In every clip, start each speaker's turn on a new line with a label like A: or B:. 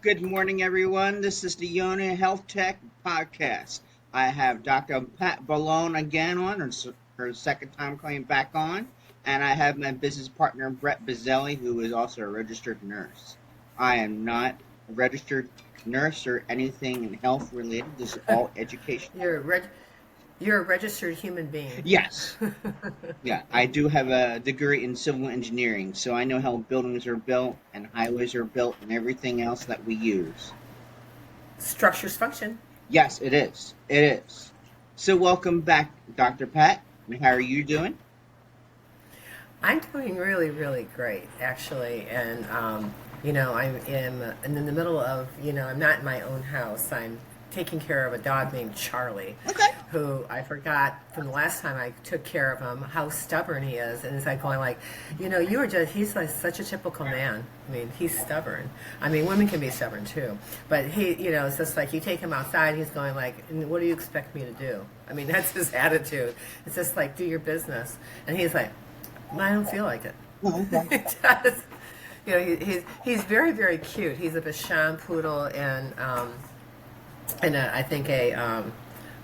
A: Good morning, everyone. This is the Yona Health Tech Podcast. I have Dr. Pat Boulogne again on, her second time coming back on, and I have my business partner, Brett Bazzelli, who is also a registered nurse. I am not a registered nurse or anything in health related. This is all educational.
B: You're a you're a registered human being.
A: Yes, yeah, I do have a degree in civil engineering, so I know how buildings are built and highways are built and everything else that we use.
B: Structures function.
A: Yes, it is. It is. So, welcome back, Dr. Pat. How are you doing?
B: I'm doing really, really great, actually. And, I am in the middle of, I'm not in my own house. I'm taking care of a dog named Charlie,
A: Okay.
B: who I forgot from the last time I took care of him how stubborn he is. And it's like going like, he's like such a typical man. I mean, he's stubborn. I mean, women can be stubborn too. But it's just like you take him outside, he's going like, what do you expect me to do? I mean, that's his attitude. It's just like, do your business. And he's like, I don't feel like it.
A: Oh, okay.
B: It does. He's very, very cute. He's a Bichon poodle and I think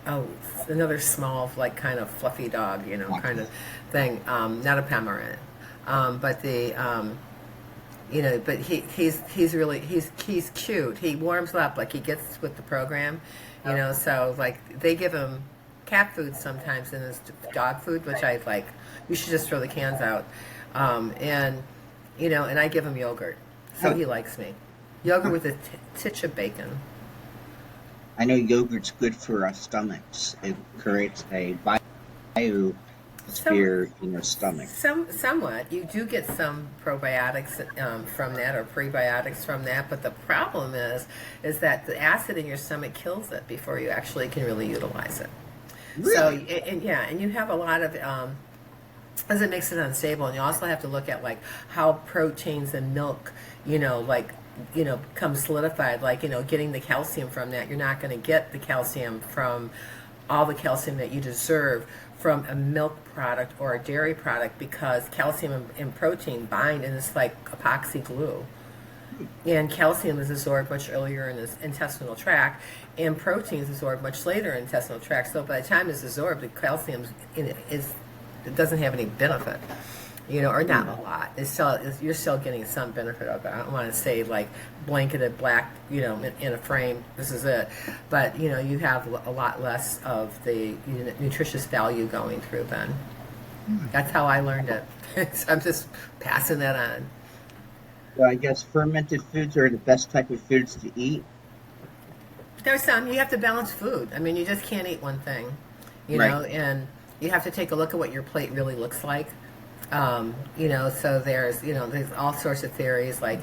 B: oh, another small, like kind of fluffy dog, kind of thing. Not a Pomeranian, but but he's really he's cute. He warms up like he gets with the program, So like they give him cat food sometimes in his dog food, which I like. You should just throw the cans out, and and I give him yogurt, so he likes me. Yogurt with a titch of bacon.
A: I know yogurt's good for our stomachs. It creates a biosphere
B: Some
A: in your stomach.
B: Somewhat. You do get some probiotics from that or prebiotics from that, but the problem is that the acid in your stomach kills it before you actually can really utilize it. So,
A: Really?
B: and you have a lot of, as it makes it unstable, and you also have to look at like how proteins and milk, become solidified, like, getting the calcium from that. You're not going to get the calcium from all the calcium that you deserve from a milk product or a dairy product because calcium and protein bind and it's like epoxy glue. And calcium is absorbed much earlier in the intestinal tract, and proteins absorbed much later in the intestinal tract. So by the time it's absorbed, the calcium it doesn't have any benefit, or not a lot. You're still getting some benefit of it. I don't want to say like blanketed black, in a frame. This is it, but you have a lot less of the nutritious value going through. Then that's how I learned it. So I'm just passing that on.
A: So, I guess fermented foods are the best type of foods to eat.
B: There's some you have to balance food. I mean, you just can't eat one thing,
A: Right.
B: and you have to take a look at what your plate really looks like. So there's all sorts of theories like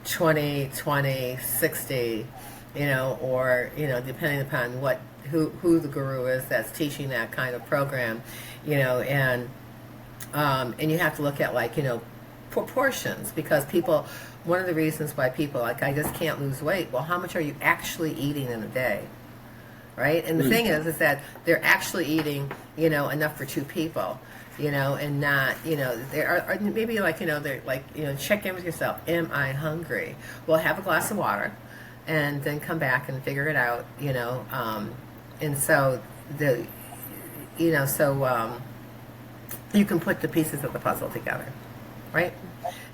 B: 20, 20, 60, or depending upon who the guru is that's teaching that kind of program, and you have to look at like proportions because people. One of the reasons why people like I just can't lose weight. Well, how much are you actually eating in a day? Right? And the
A: Mm.
B: thing is that they're actually eating, enough for two people, and not, there are maybe like, they're like, check in with yourself. Am I hungry? Well, have a glass of water and then come back and figure it out, and so the, you can put the pieces of the puzzle together, right?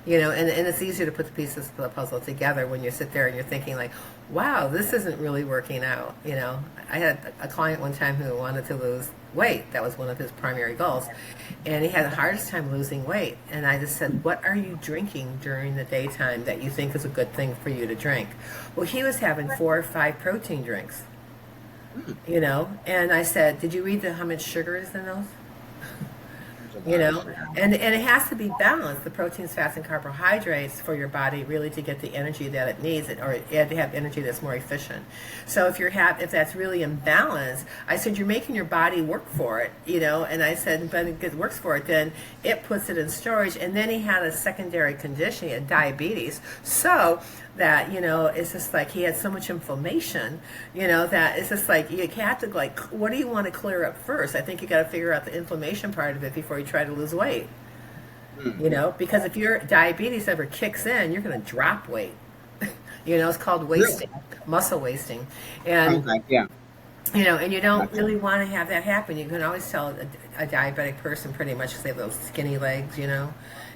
B: And it's easier to put the pieces of the puzzle together when you sit there and you're thinking like, wow, this isn't really working out. I had a client one time who wanted to lose weight. That was one of his primary goals. And he had the hardest time losing weight. And I just said, what are you drinking during the daytime that you think is a good thing for you to drink? Well, he was having 4 or 5 protein drinks, and I said, did you read how much sugar is in those?
A: There's a
B: you
A: lot of
B: know
A: sugar.
B: and it has to be balanced, the proteins, fats, and carbohydrates, for your body really to get the energy that it needs, or it had to have energy that's more efficient. So if that's really imbalanced, I said you're making your body work for it, and I said when it works for it, then it puts it in storage. And then he had a secondary condition, he had diabetes, so that it's just like he had so much inflammation, that it's just like you have to, like, what do you want to clear up first? I think you got to figure out the inflammation part of it before you try to lose weight.
A: Mm.
B: Because if your diabetes ever kicks in, you're going to drop weight. It's called
A: Really?
B: wasting, muscle wasting. And
A: Okay. Yeah.
B: and you don't
A: Gotcha.
B: really want to have that happen. You can always tell a diabetic person pretty much because they have those skinny legs.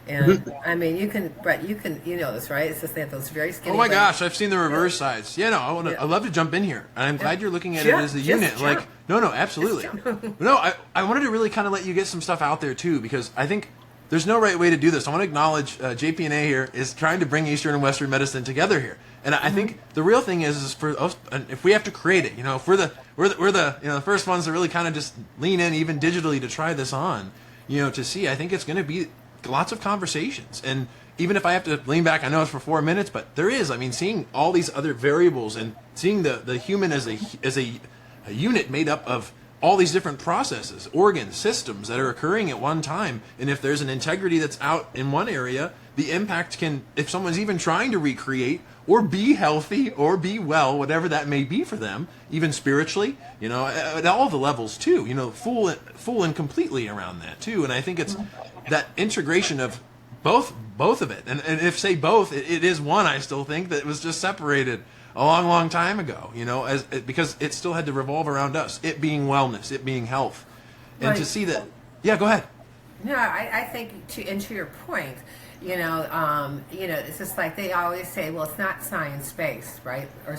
B: And I mean, but you know this, right? It's just they have those very
C: Oh
B: skinny
C: my
B: legs.
C: gosh, I've seen the reverse sides. Yeah, no,
B: Yeah.
C: I'd love to jump in here. And I'm glad you're looking at it
B: Jump,
C: as a
B: just
C: unit.
B: jump.
C: Like, no, absolutely.
B: jump.
C: No, I wanted to really kind of let you get some stuff out there too, because I think there's no right way to do this. I want to acknowledge JP&A here is trying to bring Eastern and Western medicine together here. And I think the real thing is for us, and if we have to create it, if we're the first ones to really kind of just lean in, even digitally, to try this on, to see. I think it's going to be lots of conversations. And even if I have to lean back, I know it's for 4 minutes, but there is. I mean, seeing all these other variables and seeing the human as a unit made up of all these different processes, organs, systems that are occurring at one time. And if there's an integrity that's out in one area, the impact can, if someone's even trying to recreate or be healthy or be well, whatever that may be for them, even spiritually, at all the levels too, full and completely around that too. And I think it's that integration of both of it. And if say both, it is one, I still think, that was just separated a long, long time ago, because it still had to revolve around us, it being wellness, it being health. And
B: Right.
C: to see that, yeah, go ahead.
B: No, I think to your point, it's just like they always say, well, it's not science based, right? Or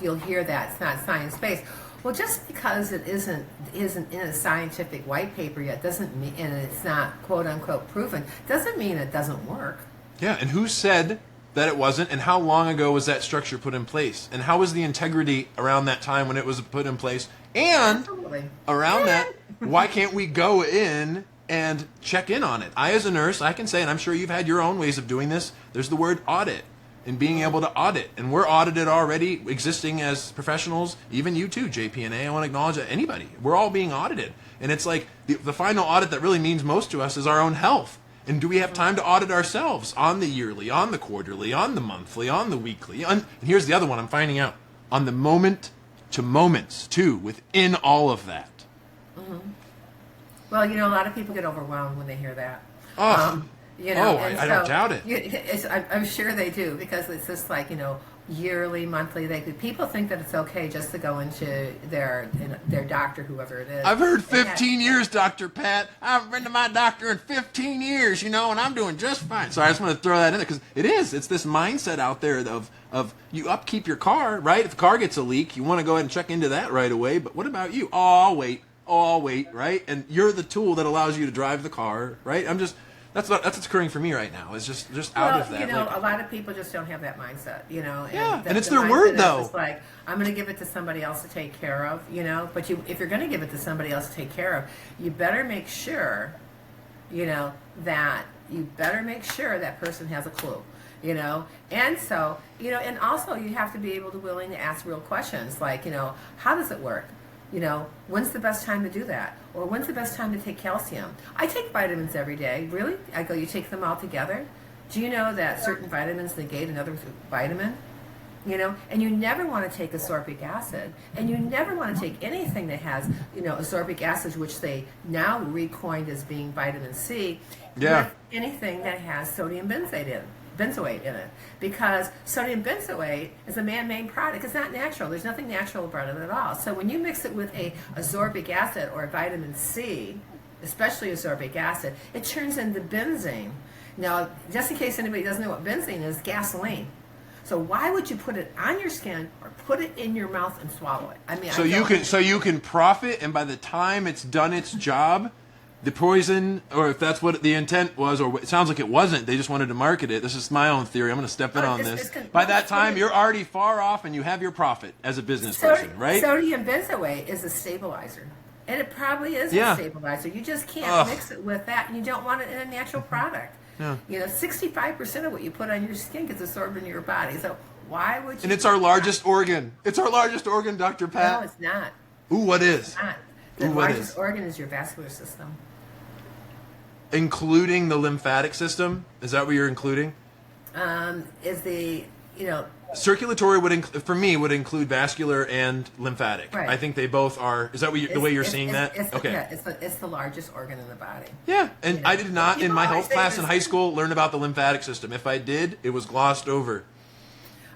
B: you'll hear that it's not science based. Well, just because it isn't in a scientific white paper yet doesn't mean, and it's not quote unquote proven, doesn't mean it doesn't work.
C: Yeah, and who said that it wasn't, and how long ago was that structure put in place? And how was the integrity around that time when it was put in place? And
B: Absolutely.
C: around that, why can't we go in and check in on it? I, as a nurse, I can say, and I'm sure you've had your own ways of doing this, there's the word audit and being able to audit. And we're audited already, existing as professionals, even you too, JP&A. I want to acknowledge that anybody. We're all being audited. And it's like the final audit that really means most to us is our own health. And do we have time to audit ourselves on the yearly, on the quarterly, on the monthly, on the weekly? And here's the other one I'm finding out. On the moment to moments, too, within all of that.
B: Well, a lot of people get overwhelmed when they hear that.
C: Oh,
B: And
C: I don't doubt it.
B: I'm sure they do, because it's just like, yearly, monthly. People think that it's okay just to go into their doctor, whoever it is.
C: I've heard 15 years, Dr. Pat. I haven't been to my doctor in 15 years, and I'm doing just fine. So I just want to throw that in there, because it's this mindset out there of you upkeep your car, right? If the car gets a leak, you want to go ahead and check into that right away. But what about you? Oh, I'll wait, right? And you're the tool that allows you to drive the car, right? That's what's occurring for me right now. Is just out of that.
B: A lot of people just don't have that mindset,
C: And it's their
B: mindset
C: word,
B: is
C: though.
B: just like, I'm going to give it to somebody else to take care of, But if you're going to give it to somebody else to take care of, you better make sure, that that person has a clue, And so, and also you have to be able to willing to ask real questions, like, how does it work? When's the best time to do that? Or when's the best time to take calcium? I take vitamins every day. Really? I go, you take them all together? Do you know that certain vitamins negate another vitamin? And you never want to take ascorbic acid. And you never want to take anything that has, ascorbic acid, which they now recoined as being vitamin C,
C: Yeah.
B: with anything that has sodium benzoate in it, because sodium benzoate is a man-made product. It's not natural. There's nothing natural about it at all. So when you mix it with a ascorbic acid or vitamin C, especially ascorbic acid, it turns into benzene. Now, just in case anybody doesn't know what benzene is, gasoline. So why would you put it on your skin or put it in your mouth and swallow it? I mean,
C: So you can profit, and by the time it's done its job, the poison, or if that's what the intent was, or it sounds like it wasn't, they just wanted to market it. This is my own theory. I'm going to step in on this. By that time, you're already far off, and you have your profit as a business person, right?
B: Sodium benzoate is a stabilizer. And it probably is a stabilizer. You just can't mix it with that, and you don't want it in a natural product.
C: Yeah.
B: 65% of what you put on your skin gets absorbed into your body. So why would you?
C: And it's our largest organ. It's our largest organ, Dr. Pat.
B: No, it's not.
C: Ooh, what is?
B: It's not. The largest organ is your vascular system.
C: Including the lymphatic system? Is that what you're including?
B: Is the,
C: Circulatory for me would include vascular and lymphatic.
B: Right.
C: I think they both are. Is that the way you're seeing that? Okay.
B: Yeah, it's the largest organ in the body.
C: Yeah, and I did not in my health class in high
B: this.
C: school learn about the lymphatic system. If I did, it was glossed over.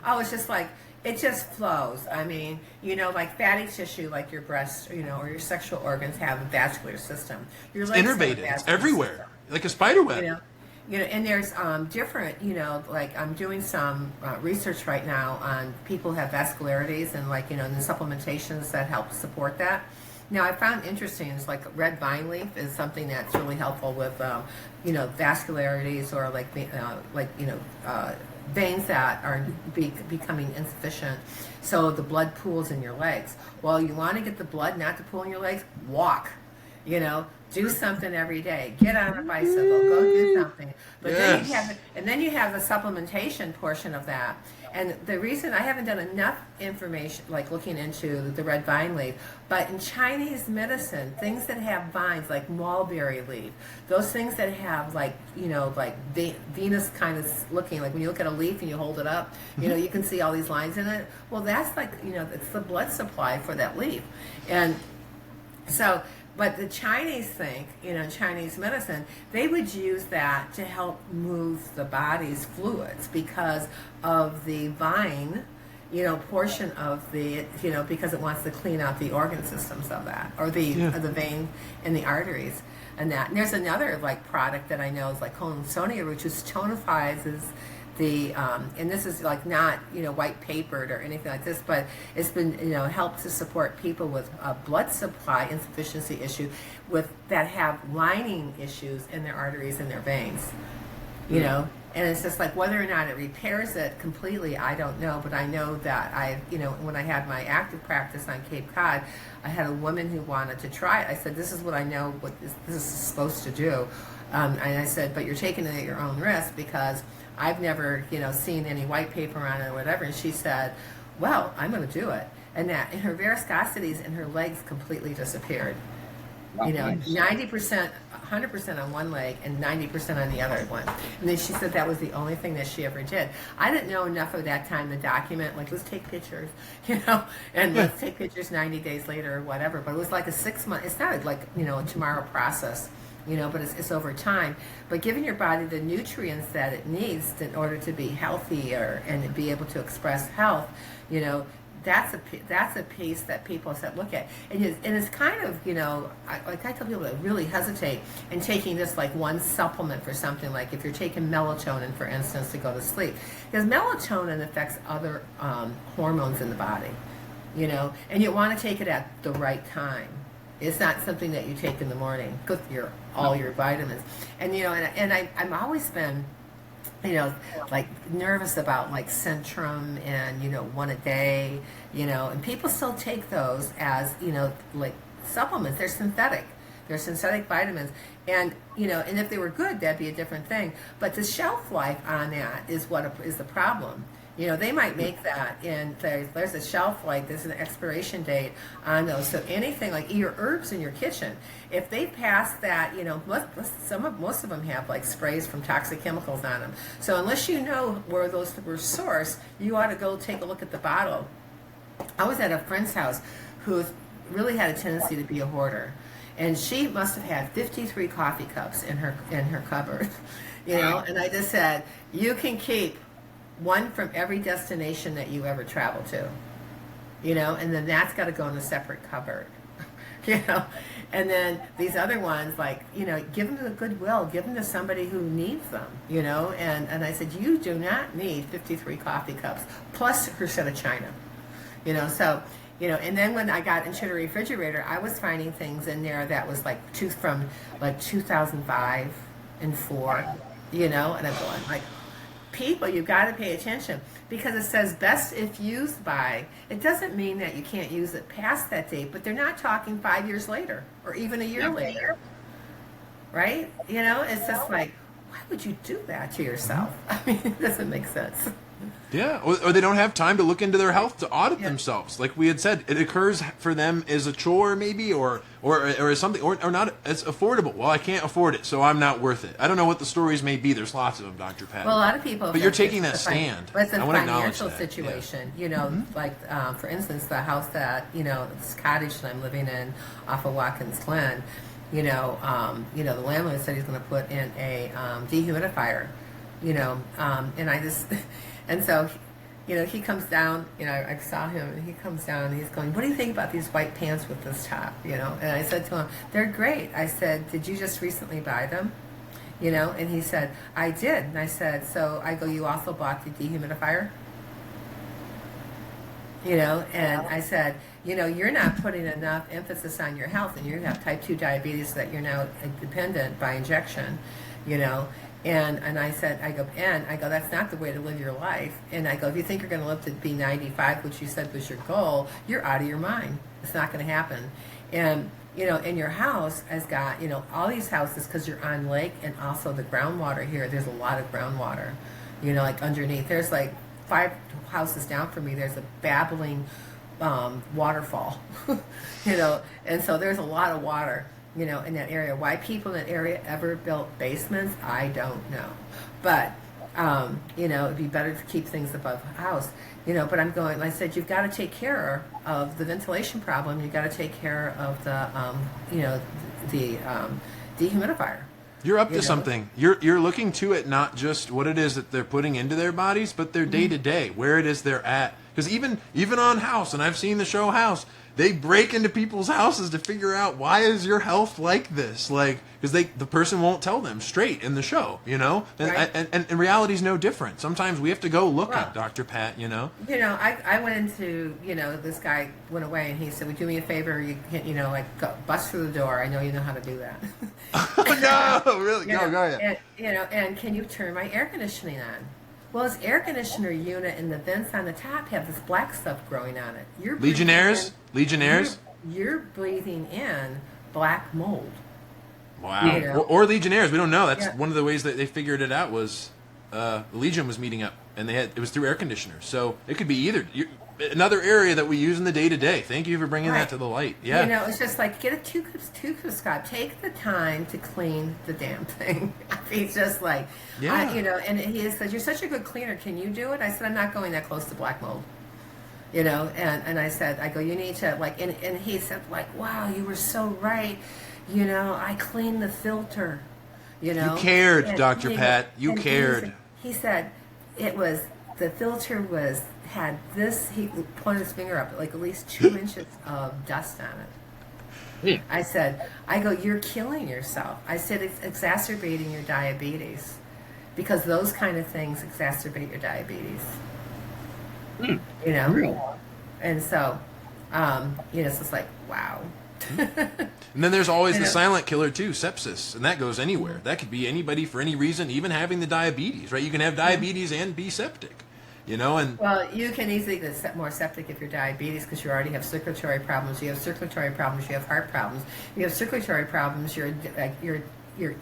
B: Oh, it's just like, it just flows. I mean, like fatty tissue, like your breasts, or your sexual organs have a vascular system. Your legs have a
C: Innervated. It's
B: vascular
C: everywhere,
B: system.
C: like a spider web.
B: And there's different, like I'm doing some research right now on people who have vascularities and like, and the supplementations that help support that. Now, I found interesting is like red vine leaf is something that's really helpful with, vascularities or like, veins that are becoming insufficient. So the blood pools in your legs. Well, you want to get the blood not to pool in your legs, walk. Do something every day. Get on a bicycle. Go do something. But then you have the supplementation portion of that. And the reason I haven't done enough information, like looking into the red vine leaf, but in Chinese medicine, things that have vines, like mulberry leaf, those things that have like, like Venus kind of looking, like when you look at a leaf and you hold it up, you can see all these lines in it. Well, that's like, it's the blood supply for that leaf. And so, but the Chinese think, in Chinese medicine, they would use that to help move the body's fluids because of the vine, portion of the, because it wants to clean out the organ systems of that, or the vein and the arteries and that. And there's another like product that I know is like collinsonia, which just tonifies the and this is like not white papered or anything like this, but it's been helped to support people with a blood supply insufficiency issue that have lining issues in their arteries and their veins, and it's just like whether or not it repairs it completely, I don't know, but I know that when I had my active practice on Cape Cod, I had a woman who wanted to try it. I said, this is what I know what this is supposed to do, and I said, but you're taking it at your own risk because I've never, seen any white paper on it or whatever. And she said, well, I'm going to do it. And her varicosities in her legs completely disappeared. 90%, 100% on one leg and 90% on the other one. And then she said that was the only thing that she ever did. I didn't know enough of that time to document, like, let's take pictures, and let's take pictures 90 days later or whatever. But it was like a 6 month, it's not like, a tomorrow process. But it's over time. But giving your body the nutrients that it needs in order to be healthier and to be able to express health, that's a piece that people said look at. And it's kind of, I tell people that really hesitate in taking just like one supplement for something, like if you're taking melatonin, for instance, to go to sleep. Because melatonin affects other hormones in the body, and you want to take it at the right time. It's not something that you take in the morning with all your vitamins. And I'm always been, like nervous about like Centrum and one a day, and people still take those as like supplements. They're synthetic. They're synthetic vitamins, and and if they were good, that'd be a different thing. But the shelf life on that is what is the problem. They might make that, and there's a shelf life, there's an expiration date on those. So anything like your herbs in your kitchen, if they pass that, most of them have like sprays from toxic chemicals on them. So unless you know where those were sourced, you ought to go take a look at the bottle. I was at a friend's house who really had a tendency to be a hoarder, and she must have had 53 coffee cups in her cupboard, And I just said, you can keep one from every destination that you ever travel to, and then that's got to go in a separate cupboard, and then these other ones, like, give them to the Goodwill, give them to somebody who needs them, and I said, you do not need 53 coffee cups, plus her set of china, so, and then when I got into the refrigerator, I was finding things in there that was like from like 2005 and 4, and I'm going like, people, you've got to pay attention, because it says best if used by. It doesn't mean that you can't use it past that date, but they're not talking 5 years later or even a year later, right? It's just like, why would you do that to yourself? I mean, it doesn't make sense.
C: Yeah, or they don't have time to look into their health to audit themselves. Like we had said, it occurs for them as a chore maybe, or as something, or not as affordable. Well, I can't afford it, so I'm not worth it. I don't know what the stories may be. There's lots of them, Dr. Pat.
B: Well, a lot of people.
C: But you're taking that stand.
B: But it's a
C: I want to acknowledge
B: financial
C: that.
B: situation. Like for instance, the house that this cottage that I'm living in off of Watkins Glen. The landlord said he's going to put in a dehumidifier. And I just, and so he comes down, I saw him, and he comes down, and he's going, what do you think about these white pants with this top, And I said to him, they're great. I said, did you just recently buy them? And he said, I did. And I said, so I go, you also bought the dehumidifier? And I said, you're not putting enough emphasis on your health, and you have type 2 diabetes that you're now dependent by injection, And I said, I go, that's not the way to live your life. And I go, if you think you're going to live to be 95, which you said was your goal, you're out of your mind. It's not going to happen. And, and your house has got, all these houses, because you're on lake, and also the groundwater here, there's a lot of groundwater, like underneath. There's like 5 houses down from me, there's a babbling waterfall, and so there's a lot of water. In that area. Why people in that area ever built basements, I don't know. But, it'd be better to keep things above house. But I'm going, I said, you've got to take care of the ventilation problem. You've got to take care of the dehumidifier.
C: You're up to something. You're looking to it, not just what it is that they're putting into their bodies, but their day-to-day, where it is they're at. Because even on House, and I've seen the show House, they break into people's houses to figure out, why is your health like this? Because the person won't tell them straight in the show, And,
B: right.
C: and reality's no different. Sometimes we have to go looking, Dr. Pat,
B: I went into, this guy went away, and he said, would you do me a favor? You can, go bust through the door. I know you know how to do that.
C: No, really? Go ahead.
B: And can you turn my air conditioning on? Well, his air conditioner unit and the vents on the top have this black stuff growing on it.
C: Legionnaires?
B: You're breathing in black mold.
C: Wow. Or Legionnaires. We don't know. That's one of the ways that they figured it out was the Legion was meeting up, and it was through air conditioners. So it could be either. Another area that we use in the day-to-day. Thank you for bringing that to the light. Yeah.
B: It's just like, get a two-cup. Take the time to clean the damn thing. He's just like, and he says, you're such a good cleaner. Can you do it? I said, I'm not going that close to black mold. And I said, I go, you need to, and he said, wow, you were so right. I cleaned the filter,
C: You cared, Dr. Pat. You cared.
B: He said, the filter had this, he pointed his finger up, at least 2 inches of dust on it. I go, you're killing yourself. I said, it's exacerbating your diabetes, because those kind of things exacerbate your diabetes. And so, it's just like, wow.
C: And then there's always the silent killer too, sepsis, and that goes anywhere. That could be anybody for any reason, even having the diabetes, right? You can have diabetes and be septic, and
B: well, you can easily get more septic if you're diabetes, because you already have circulatory problems. You have circulatory problems. You have heart problems. You have circulatory problems. Your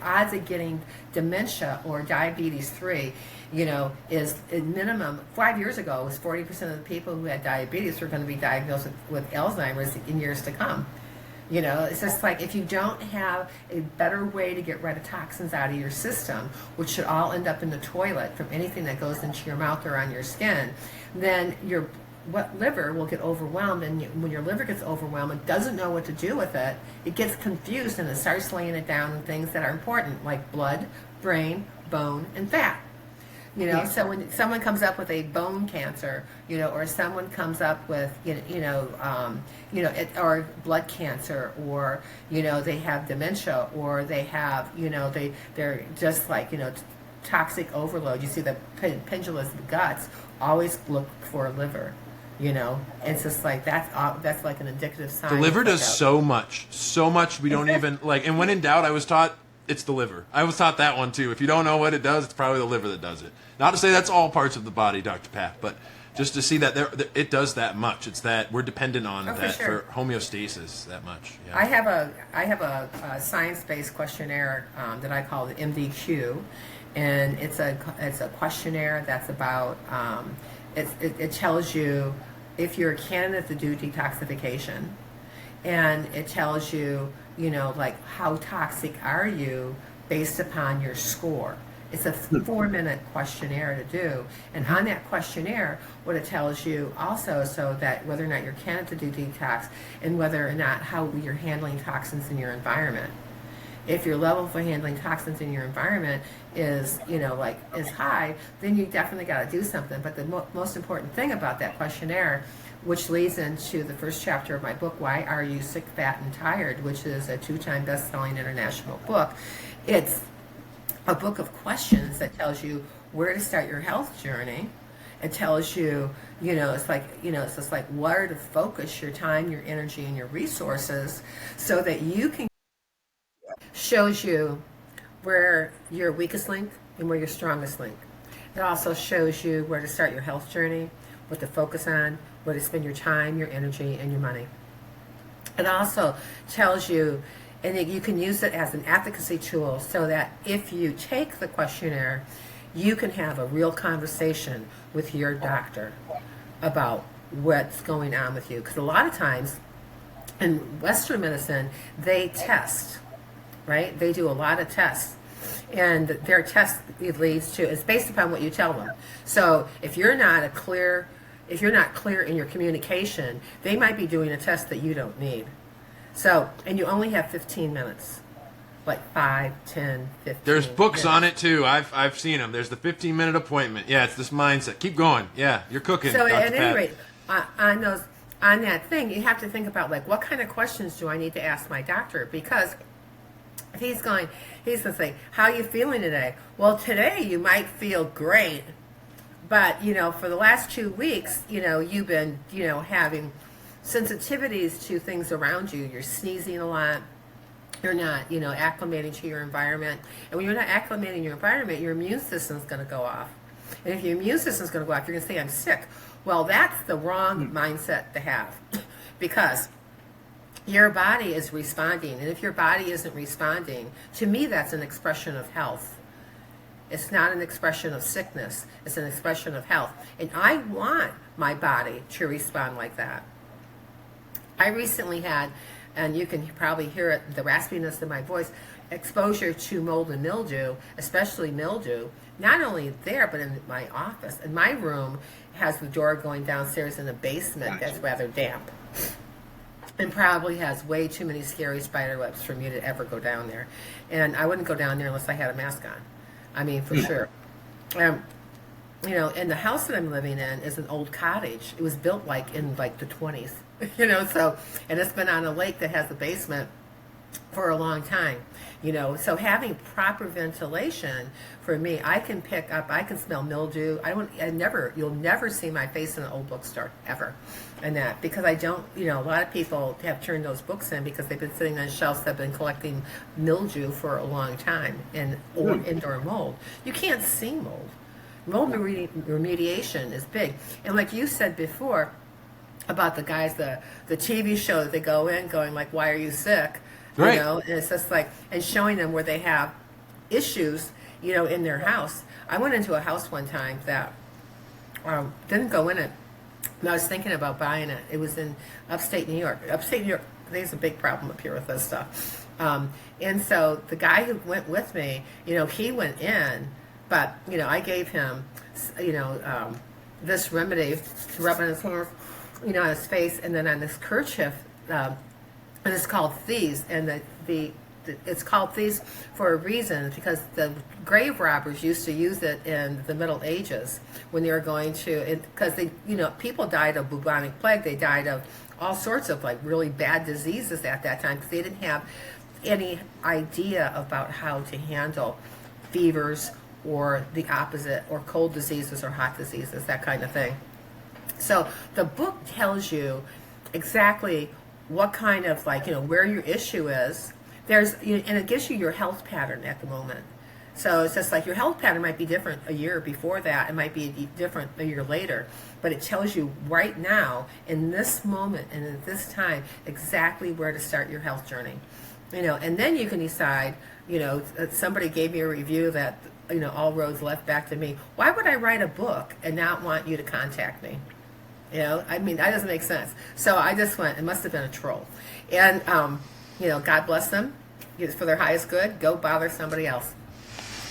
B: odds of getting dementia or diabetes 3, is at minimum. 5 years ago, it was 40% of the people who had diabetes were going to be diagnosed with Alzheimer's in years to come. It's just like, if you don't have a better way to get rid of toxins out of your system, which should all end up in the toilet from anything that goes into your mouth or on your skin, then your liver will get overwhelmed. And when your liver gets overwhelmed, it doesn't know what to do with it. It gets confused, and it starts laying it down in things that are important, like blood, brain, bone, and fat. So when someone comes up with a bone cancer, or someone comes up with, or blood cancer, or, they have dementia, or they have, they're just like, toxic overload. You see the pendulous guts always look for a liver. It's just like, that's like an indicative sign.
C: The liver does so much we don't even and when in doubt, I was taught it's the liver. I was taught that one too. If you don't know what it does, it's probably the liver that does it. Not to say that's all parts of the body, Dr. Pat, but just to see that it does that much. It's that we're dependent on for homeostasis that much. Yeah.
B: I have a science-based questionnaire that I call the MDQ, and it's a questionnaire that's about it tells you if you're a candidate to do detoxification, and it tells you how toxic are you based upon your score. It's a 4-minute questionnaire to do. And on that questionnaire, what it tells you also, so that whether or not you're a candidate to do detox, and whether or not how you're handling toxins in your environment. If your level for handling toxins in your environment is, is high, then you definitely got to do something. But the most important thing about that questionnaire, which leads into the first chapter of my book, Why Are You Sick, Fat, and Tired, which is a 2-time best-selling international book. It's a book of questions that tells you where to start your health journey. It tells you, it's just like where to focus your time, your energy, and your resources so that you can, shows you where your weakest link and where your strongest link. It also shows you where to start your health journey, what to focus on, where to spend your time, your energy, and your money. It also tells you, and you can use it as an advocacy tool so that if you take the questionnaire, you can have a real conversation with your doctor about what's going on with you. Because a lot of times in Western medicine, they test, right? They do a lot of tests. And their test leads to, it's based upon what you tell them. So if you're not clear in your communication, they might be doing a test that you don't need. So, and you only have 15 minutes. Like 5, 10, 15.
C: There's books on it too. I've seen them. There's the 15-minute appointment. Yeah, it's this mindset. Keep going. Yeah, you're cooking.
B: So
C: Dr.
B: at any
C: Pat.
B: rate, on that thing, you have to think about like what kind of questions do I need to ask my doctor, because he's going to say, how are you feeling today? Well, today you might feel great, but for the last 2 weeks, you've been having sensitivities to things around you. You're sneezing a lot. You're not, acclimating to your environment. And when you're not acclimating your environment, your immune system's going to go off. And if your immune system's going to go off, you're going to say, I'm sick. Well, that's the wrong mindset to have because your body is responding. And if your body isn't responding, to me, that's an expression of health. It's not an expression of sickness. It's an expression of health. And I want my body to respond like that. I recently had, and you can probably hear it, the raspiness in my voice, exposure to mold and mildew, especially mildew, not only there, but in my office. And my room has the door going downstairs in the basement that's rather damp. And probably has way too many scary spider webs for me to ever go down there. And I wouldn't go down there unless I had a mask on. I mean, for sure. And the house that I'm living in is an old cottage. It was built in the 20s. So, and it's been on a lake that has a basement for a long time, so having proper ventilation for me, I can smell mildew. You'll never see my face in an old bookstore ever. And that, because I don't, a lot of people have turned those books in because they've been sitting on shelves that have been collecting mildew for a long time or indoor mold. You can't see mold. Mold remediation is big. And like you said before, about the guys, the TV show that they go in going like, why are you sick?
C: Right.
B: And it's just like, and showing them where they have issues, in their house. I went into a house one time that didn't go in it. And I was thinking about buying it. It was in upstate New York. Upstate New York, there's a big problem up here with this stuff. And so the guy who went with me, he went in, but, I gave him, this remedy to rub on his hands, on his face, and then on this kerchief, and it's called Thieves, and it's called Thieves for a reason, because the grave robbers used to use it in the Middle Ages when they were going to, because people died of bubonic plague, they died of all sorts of really bad diseases at that time because they didn't have any idea about how to handle fevers or the opposite, or cold diseases or hot diseases, that kind of thing. So the book tells you exactly what kind of where your issue is. And it gives you your health pattern at the moment. So it's just your health pattern might be different a year before that. It might be different a year later. But it tells you right now, in this moment and at this time, exactly where to start your health journey. And then you can decide, somebody gave me a review that, all roads led back to me. Why would I write a book and not want you to contact me? That doesn't make sense. So I just went, it must have been a troll. And, God bless them. It's for their highest good. Go bother somebody else.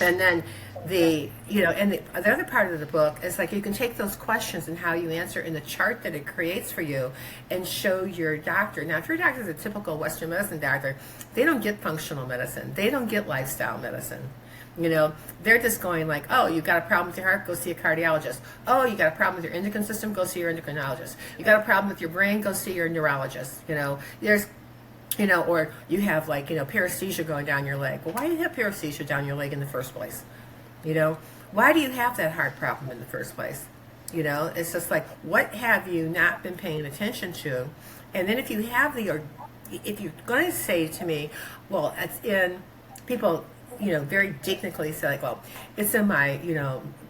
B: And then and the other part of the book is like you can take those questions and how you answer in the chart that it creates for you and show your doctor. Now, if your doctor is a typical Western medicine doctor, they don't get functional medicine. They don't get lifestyle medicine. They're just going like, oh, you got a problem with your heart, go see a cardiologist. Oh, you got a problem with your endocrine system, go see your endocrinologist. You got a problem with your brain, go see your neurologist. There's or you have like, paresthesia going down your leg. Well, why do you have paresthesia down your leg in the first place? Why do you have that heart problem in the first place? It's just like, what have you not been paying attention to? And then if you have if you're going to say to me, well, it's in people, very dignitally say like, well, it's in my,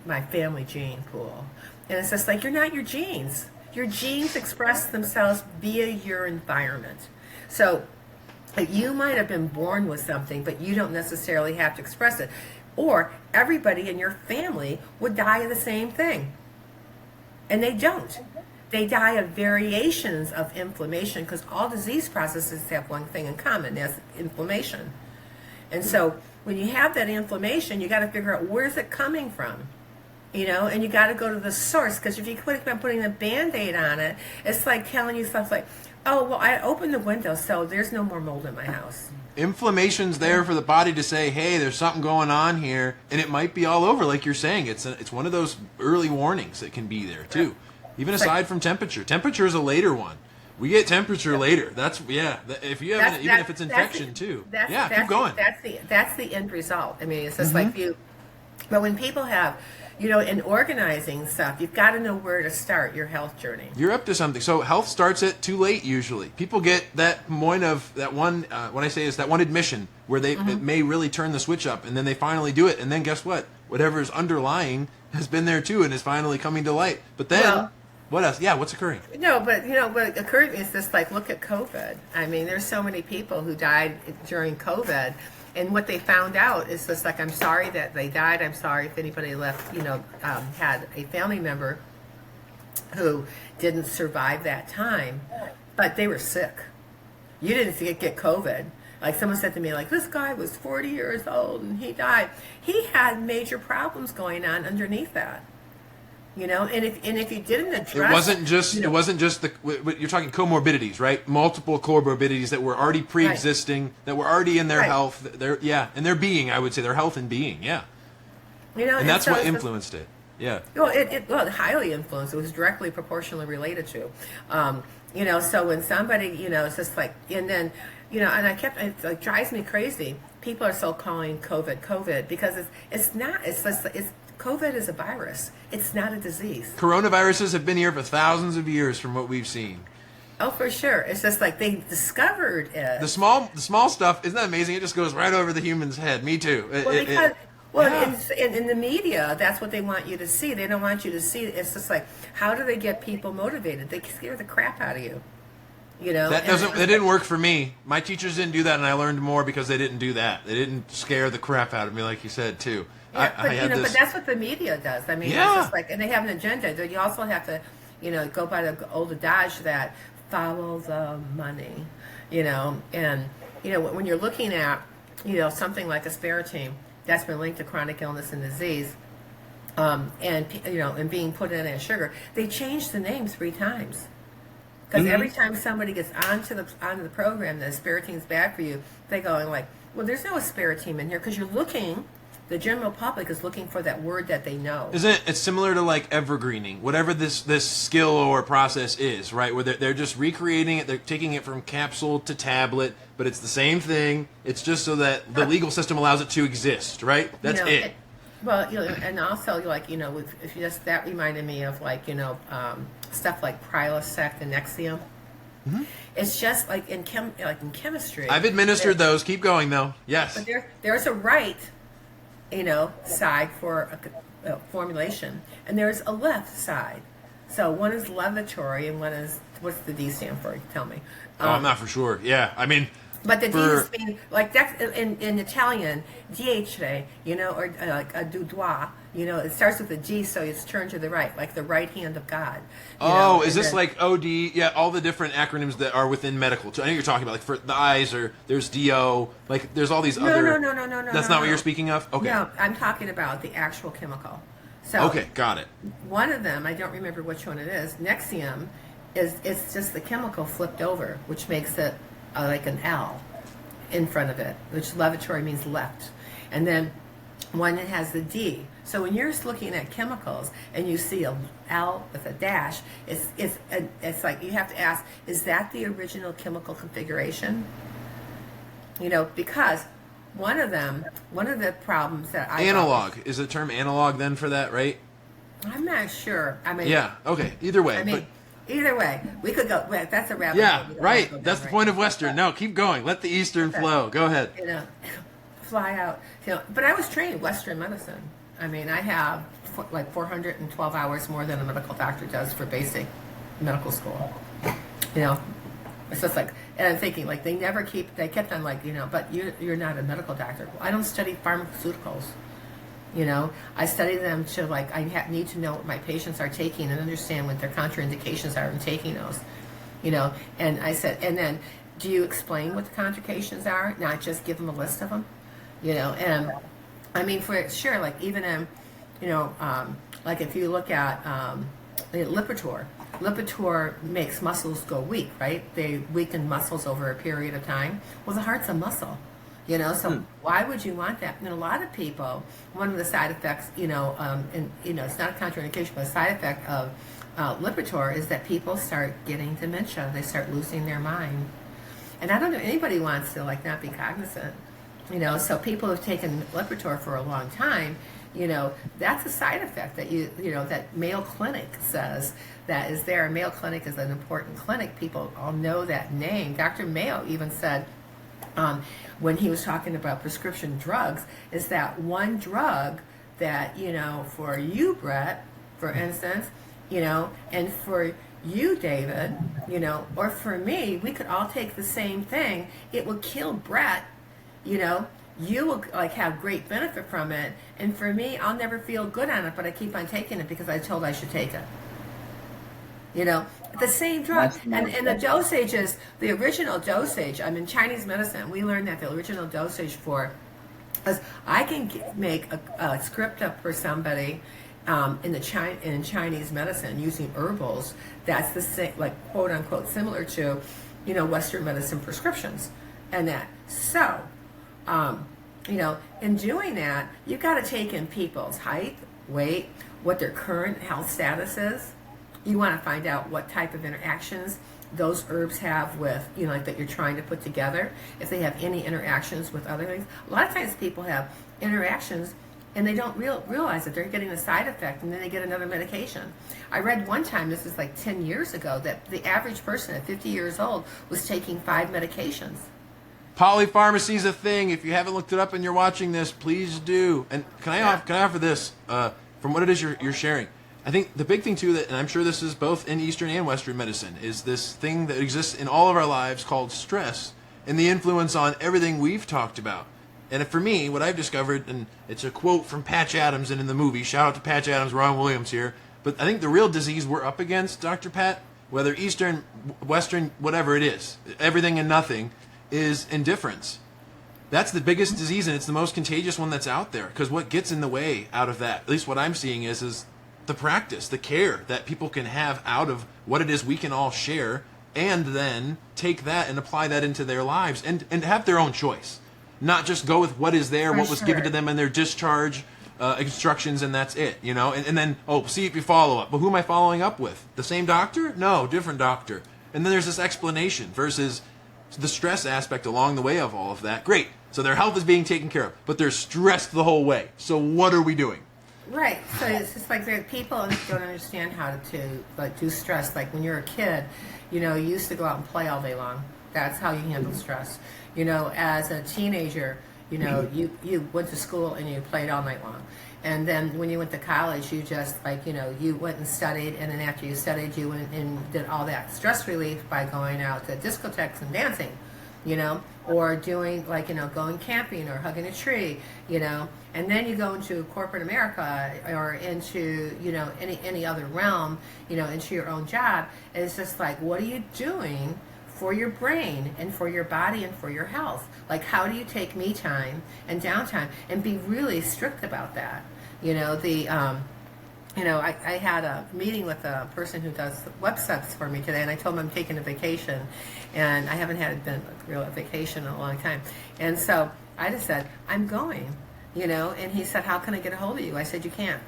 B: my family gene pool. And it's just like, you're not your genes. Your genes express themselves via your environment. So you might have been born with something, but you don't necessarily have to express it. Or everybody in your family would die of the same thing. And they don't. They die of variations of inflammation because all disease processes have one thing in common, that's inflammation. And so when you have that inflammation, you got to figure out where's it coming from. And you got to go to the source, because if you keep on putting a Band-Aid on it, it's like telling you stuff like, oh, well, I opened the window, so there's no more mold in my house.
C: Inflammation's there for the body to say, hey, there's something going on here, and it might be all over, like you're saying. It's one of those early warnings that can be there, too. Even aside from temperature. Temperature is a later one. We get temperature later. That's, if you have, even if it's infection, too. Keep going.
B: That's the end result. I mean, it's just like but when people have, in organizing stuff, you've got to know where to start your health journey.
C: You're up to something. So health starts at too late usually. People get that point of that one, when I say is that one admission where it may really turn the switch up, and then they finally do it, and then guess what? Whatever is underlying has been there too and is finally coming to light. But then, what else? Yeah, what's occurring?
B: No, but what occurred is just like, look at COVID. I mean, there's so many people who died during COVID. And what they found out is just like, I'm sorry that they died. I'm sorry if anybody left, had a family member who didn't survive that time, but they were sick. You didn't get COVID. Like someone said to me, like, this guy was 40 years old and he died. He had major problems going on underneath that. And if you didn't address,
C: it wasn't just the, you're talking comorbidities, right? Multiple comorbidities that were already pre-existing, that were already in their health, and their being, I would say, their health and being, and that's what influenced it. Yeah.
B: Well, it highly influenced. It was directly proportionally related to, So when somebody, it's just like, and then, and it like drives me crazy. People are still calling COVID because it's not. It's COVID is a virus. It's not a disease.
C: Coronaviruses have been here for thousands of years from what we've seen.
B: Oh, for sure. It's just like they discovered it.
C: The small stuff, isn't that amazing? It just goes right over the human's head. Me too.
B: In the media, that's what they want you to see. They don't want you to see. It's just like, how do they get people motivated? They scare the crap out of you.
C: That didn't work for me. My teachers didn't do that, and I learned more because they didn't do that. They didn't scare the crap out of me, like you said too.
B: Yeah, but that's what the media does. I mean, it's just like, and they have an agenda. You also have to, go by the old adage that follow the money, and when you're looking at, something like aspartame that's been linked to chronic illness and disease, and being put in as sugar, they changed the name 3 times. Because every time somebody gets onto the program that aspartame is bad for you, they go like, well, there's no aspartame in here, because the general public is looking for that word that they know.
C: It's similar to like evergreening, whatever this skill or process is, right? Where they're just recreating it, they're taking it from capsule to tablet, but it's the same thing. It's just so that the legal system allows it to exist, right? That's it.
B: And also, like, if you just, that reminded me of like, stuff like Prilosec and Nexium. Mm-hmm. It's just like in chemistry.
C: I've administered those. Keep going though. Yes.
B: But there's a right, side for a formulation, and there's a left side. So one is levatory, and one is, what's the D stand for? Tell me.
C: I'm not for sure. Yeah, I mean.
B: But the D is being like that in Italian, Dietary, or like a du doigt, It starts with a G, so it's turned to the right, like the right hand of God.
C: Is this like OD? Yeah, all the different acronyms that are within medical. I know you're talking about, like for the eyes, or there's DO, like there's all these other.
B: No.
C: That's not what you're speaking of? Okay.
B: No, I'm talking about the actual chemical. So
C: Okay, got it.
B: one of them, I don't remember which one it is, Nexium, it's just the chemical flipped over, which makes it like an L in front of it, which levatory means left. And then one that has the D. So when you're looking at chemicals and you see a L with a dash, it's like you have to ask, is that the original chemical configuration? Because one of the problems that I
C: Analog is the term analog then for that, right?
B: I'm not sure. I mean,
C: Yeah. Okay. Either way.
B: Either way, we could go. That's a rabbit
C: Yeah.
B: hole. We don't
C: Right.
B: have to go
C: That's
B: down
C: the point of Western. No, keep going. Let the Eastern flow. Go ahead.
B: Fly out. But I was trained in Western medicine. I mean, I have like 412 hours more than a medical doctor does for basic medical school. It's just like, and I'm thinking like they kept on like, but you're not a medical doctor. Well, I don't study pharmaceuticals. I study them to like, need to know what my patients are taking and understand what their contraindications are in taking those. And I said, and then do you explain what the contraindications are? Not just give them a list of them, and I mean, for sure, like even like if you look at Lipitor makes muscles go weak, right? They weaken muscles over a period of time. Well, the heart's a muscle, so why would you want that? And a lot of people, one of the side effects, it's not a contraindication, but a side effect of Lipitor is that people start getting dementia. They start losing their mind. And I don't know, anybody wants to like not be cognizant, so people have taken Lipitor for a long time. That's a side effect that that Mayo Clinic says that is there. Mayo Clinic is an important clinic. People all know that name. Dr. Mayo even said when he was talking about prescription drugs, is that one drug that, for you, Brett, for instance, and for you, David, or for me, we could all take the same thing. It would kill Brett, you will like have great benefit from it, and for me, I'll never feel good on it, but I keep on taking it because I told I should take it. The same drug, and the dosages, the original dosage. I mean, Chinese medicine, we learned that the original dosage for, because I can make a script up for somebody in Chinese medicine using herbals. That's the same, like quote unquote, similar to, Western medicine prescriptions, and that. So. In doing that, you've got to take in people's height, weight, what their current health status is. You want to find out what type of interactions those herbs have with, like that you're trying to put together. If they have any interactions with other things. A lot of times people have interactions and they don't realize that they're getting a side effect, and then they get another medication. I read one time, this is like 10 years ago, that the average person at 50 years old was taking 5 medications.
C: Polypharmacy is a thing. If you haven't looked it up and you're watching this, please do. And can I offer this from what it is you're sharing? I think the big thing too, that, and I'm sure this is both in Eastern and Western medicine, is this thing that exists in all of our lives called stress and the influence on everything we've talked about. And for me, what I've discovered, and it's a quote from Patch Adams and in the movie, shout out to Patch Adams, Ron Williams here, but I think the real disease we're up against, Dr. Pat, whether Eastern, Western, whatever it is, everything and nothing, is indifference. That's the biggest disease, and it's the most contagious one that's out there, because what gets in the way out of that, at least what I'm seeing, is the practice, the care that people can have out of what it is we can all share, and then take that and apply that into their lives and have their own choice. Not just go with what is there, what was given to them in their discharge instructions, and that's it, and then, see if you follow up. But who am I following up with? The same doctor? No, different doctor. And then there's this explanation versus the stress aspect along the way of all of that. Great. So their health is being taken care of, but they're stressed the whole way. So what are we doing?
B: Right. So it's just like people don't understand how to like do stress. Like when you're a kid, you used to go out and play all day long. That's how you handle stress. As a teenager, you went to school and you played all night long. And then when you went to college, you just you went and studied, and then after you studied, you went and did all that stress relief by going out to discotheques and dancing. or doing like, going camping or hugging a tree, and then you go into corporate America or into, any other realm, into your own job. And it's just like, what are you doing for your brain and for your body and for your health? Like, how do you take me time and downtime and be really strict about that? I had a meeting with a person who does websites for me today, and I told him I'm taking a vacation, and I haven't had a real vacation in a long time. And so I just said, I'm going, and he said, how can I get a hold of you? I said, you can't.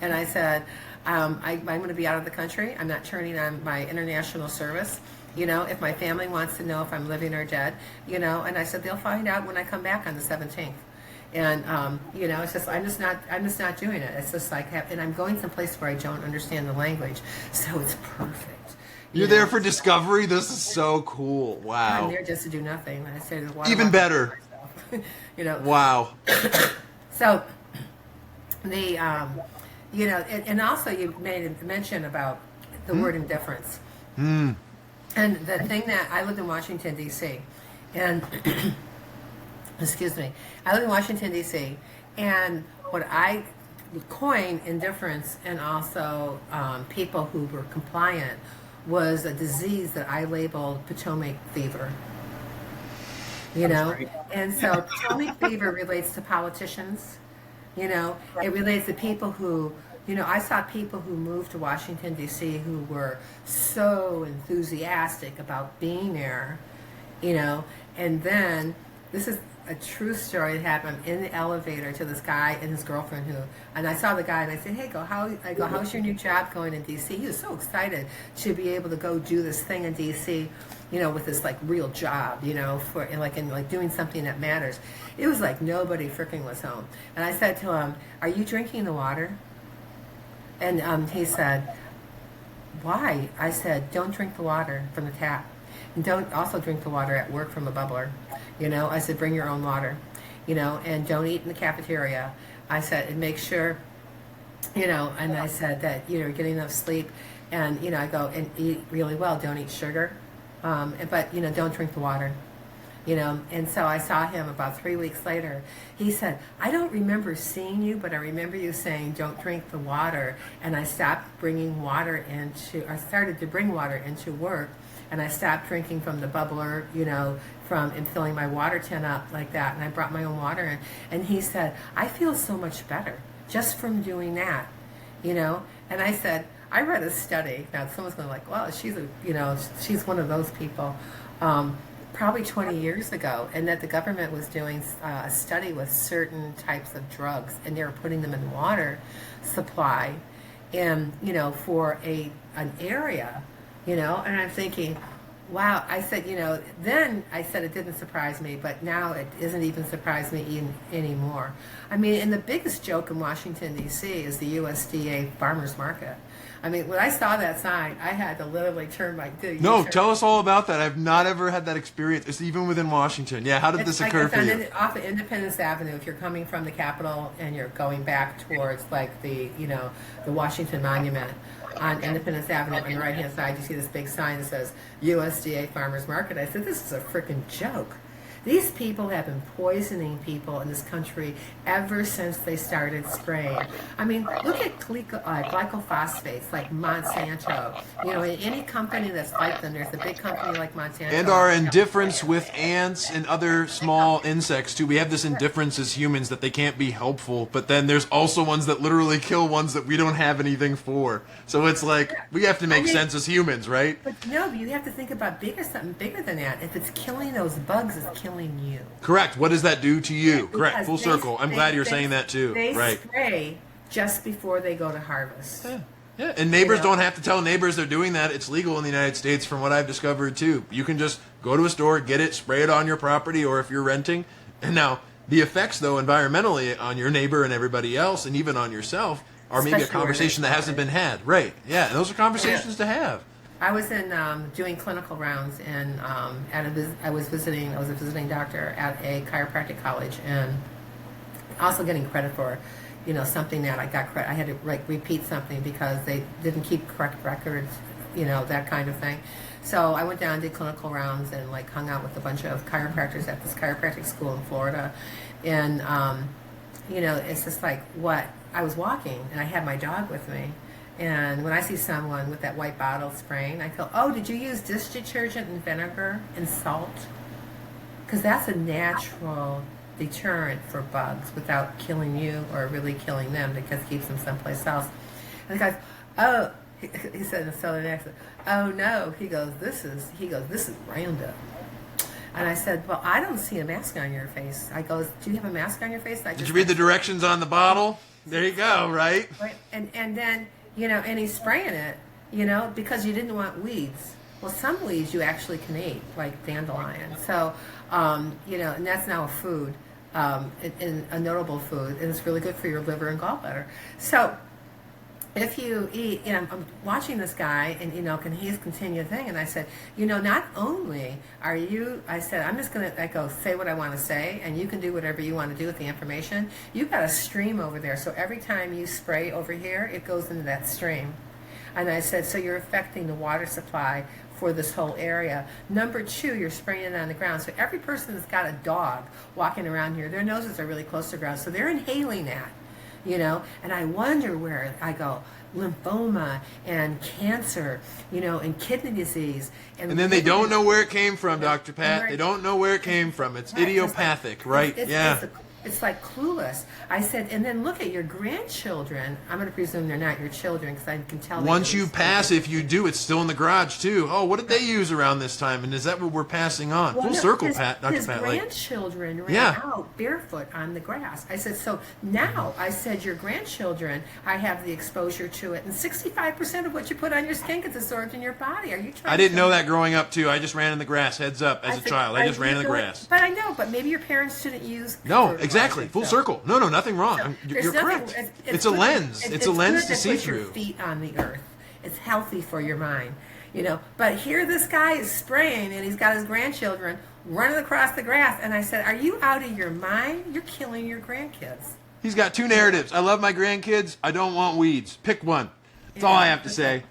B: And I said, I'm going to be out of the country. I'm not turning on my international service. If my family wants to know if I'm living or dead, and I said, they'll find out when I come back on the 17th. And, it's just, I'm just not doing it. It's just like, and I'm going someplace where I don't understand the language. So it's perfect.
C: You're there for discovery? This is so cool. Wow.
B: I'm there just to do nothing. I said,
C: even better. Wow.
B: So the, and also you made a mention about the word indifference. And the thing that I lived in Washington, D.C., and excuse me, I live in Washington, D.C., and what I coined indifference and also people who were compliant was a disease that I labeled Potomac fever. And so Potomac fever relates to politicians. It relates to people who, I saw people who moved to Washington, D.C. who were so enthusiastic about being there, and then this is a true story that happened in the elevator to this guy and his girlfriend and I saw the guy and I said, hey, how's your new job going in D.C.? He was so excited to be able to go do this thing in D.C., with this like real job, for doing something that matters. It was like nobody freaking was home. And I said to him, are you drinking the water? And he said, why? I said, don't drink the water from the tap. And don't also drink the water at work from a bubbler. I said, bring your own water, and don't eat in the cafeteria. I said, and make sure, and I said that, you're getting enough sleep. And, I go, and eat really well. Don't eat sugar. But, don't drink the water. And so I saw him about 3 weeks later. He said, I don't remember seeing you, but I remember you saying, don't drink the water. And I started to bring water into work. And I stopped drinking from the bubbler, and filling my water tin up like that. And I brought my own water in. And he said, I feel so much better just from doing that, And I said, I read a study. Now someone's going to like, well, she's one of those people. Probably 20 years ago, and that the government was doing a study with certain types of drugs, and they were putting them in water supply, and for an area, and I'm thinking, wow. I said, then I said it didn't surprise me, but now it isn't even surprise me anymore. I mean, and the biggest joke in Washington, D.C. is the USDA farmers market. I mean, when I saw that sign, I had to literally turn my...
C: No, tell us all about that. I've not ever had that experience. It's even within Washington. Yeah, how did this occur for you?
B: Off of Independence Avenue, if you're coming from the Capitol and you're going back towards like the Washington Monument on Independence Avenue on the right-hand side, you see this big sign that says USDA Farmers Market. I said, this is a freaking joke. These people have been poisoning people in this country ever since they started spraying. I mean, look at glycophosphates like Monsanto. In any company that's like them, there's a big company like Monsanto.
C: And our indifference with ants and other small insects, too. We have this indifference as humans that they can't be helpful, but then there's also ones that literally kill ones that we don't have anything for. So it's like, we have to make sense as humans, right?
B: But no, you have to think about something bigger than that. If it's killing those bugs, it's killing you.
C: Correct. What does that do to you? Correct. Full circle. I'm glad you're saying that too.
B: They
C: right.
B: spray just before they go to harvest.
C: Yeah. Yeah. And neighbors don't have to tell neighbors they're doing that. It's legal in the United States from what I've discovered too. You can just go to a store, get it, spray it on your property, or if you're renting. And now the effects though environmentally on your neighbor and everybody else and even on yourself are maybe a conversation that hasn't been had. Right. Yeah. And those are conversations to have.
B: I was in doing clinical rounds, and I was a visiting doctor at a chiropractic college, and also getting credit for, something that I got credit. I had to repeat something because they didn't keep correct records that kind of thing. So I went down, did clinical rounds, and like hung out with a bunch of chiropractors at this chiropractic school in Florida. And, it's just like what I was walking and I had my dog with me. And when I see someone with that white bottle spraying, I go, oh, did you use dish detergent and vinegar and salt? Because that's a natural deterrent for bugs without killing you or really killing them, because it keeps them someplace else. And the guy, oh, he said in a southern accent, oh no, he goes, this is Roundup. And I said, well, I don't see a mask on your face. I goes, do you have a mask on your face?
C: Did you read the directions on the bottle? There you go, right?
B: And then, and he's spraying it, because you didn't want weeds. Well, some weeds you actually can eat, like dandelion. So, and that's now a food, and a notable food, and it's really good for your liver and gallbladder. So, if you eat, I'm watching this guy, and can he continue the thing? And I said, not only are you, I said, I'm just gonna, say what I want to say, and you can do whatever you want to do with the information. You've got a stream over there, so every time you spray over here, it goes into that stream. And I said, so you're affecting the water supply for this whole area. Number two, you're spraying it on the ground. So every person that's got a dog walking around here, their noses are really close to the ground, so they're inhaling that. And I wonder where I go, lymphoma and cancer, and kidney disease.
C: And then they don't know where it came from, Dr. Pat. They don't know where it came from. It's idiopathic, right?
B: It's like clueless. I said, and then look at your grandchildren. I'm going to presume they're not your children because I can tell.
C: Once you pass, if you do, it's still in the garage too. Oh, what did they use around this time? And is that what we're passing on?
B: Well,
C: Full circle,
B: Dr.
C: Pat.
B: His grandchildren ran out barefoot on the grass. I said, so now, I said, your grandchildren, I have the exposure to it. And 65% of what you put on your skin gets absorbed in your body. Are you trying
C: I didn't know that growing up too. I just ran in the grass, heads up, as a child. I just ran in the grass.
B: But I know, but maybe your parents shouldn't use.
C: No, exactly. Full circle. No, nothing wrong. You're correct. It's a lens. It's a lens to see through.
B: Your feet on the earth. It's healthy for your mind, But here, this guy is spraying, and he's got his grandchildren running across the grass. And I said, "Are you out of your mind? You're killing your grandkids."
C: He's got two narratives. I love my grandkids. I don't want weeds. Pick one. That's all I have to say.